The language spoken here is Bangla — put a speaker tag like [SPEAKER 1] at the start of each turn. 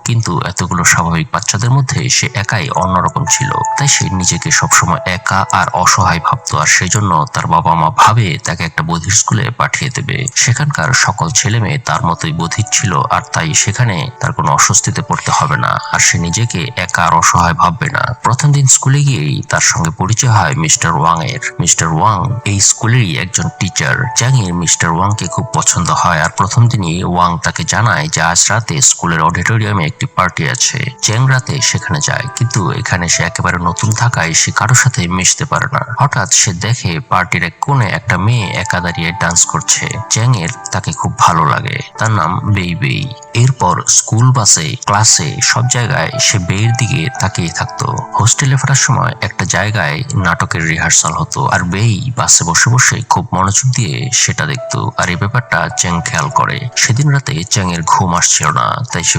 [SPEAKER 1] কিন্তু এতগুলো স্বাভাবিক বাচ্চাদের মধ্যে সে একাই অন্যরকম ছিল। তাই সে নিজেকে সবসময় একা আর অসহায় ভাবতো, আর সেজন্য তার বাবা মা ভাবে তাকে একটা বধির স্কুলে পাঠিয়ে দেবে। সেখানকার সকল ছেলে মেয়ে তার মতোই বধির ছিল, আর তাই সেখানে তার কোনো অস্বস্তিতে পড়তে হবে না, আর সে নিজেকে একা আর অসহায় ভাববে না। প্রথম দিন স্কুলে গিয়েই তার সঙ্গে পরিচয় হয় মিস্টার ওয়াং এর। মিস্টার ওয়াং এই স্কুলেরই একজন টিচার। চ্যাং এর মিস্টার ওয়াং কে খুব পছন্দ হয়, আর প্রথম দিনই ওয়াং তাকে জানায় যে আজ রাতে স্কুলের অডিটোরিয়ামে একটি পার্টি আছে। চ্যাং রাতে সেখানে যায়, কিন্তু এখানে সে একেবারে নতুন থাকায় সে কারোর সাথে মিশতে পারে না। হঠাৎ সে দেখে পার্টির এক কোণে একটা মেয়ে একা দাঁড়িয়ে ডান্স করছে। চ্যাং এর তাকে খুব ভালো লাগে। তার নাম বেই বেই। এরপর স্কুল বাসে, ক্লাসে, সব জায়গায় সে বেইয়ের দিকে তাকিয়ে থাকতো। হোস্টেলে ফেরার সময় একটা জায়গায় নাটকের রিহার্সাল হতো, আর বেই বাসে বসে বসে খুব মনোযোগ দিয়ে সেটা দেখতো। আর এই ব্যাপারটা চ্যাং খেয়াল করে। সেদিন রাতে চ্যাং এর ঘুম আসছিল না, তাই সে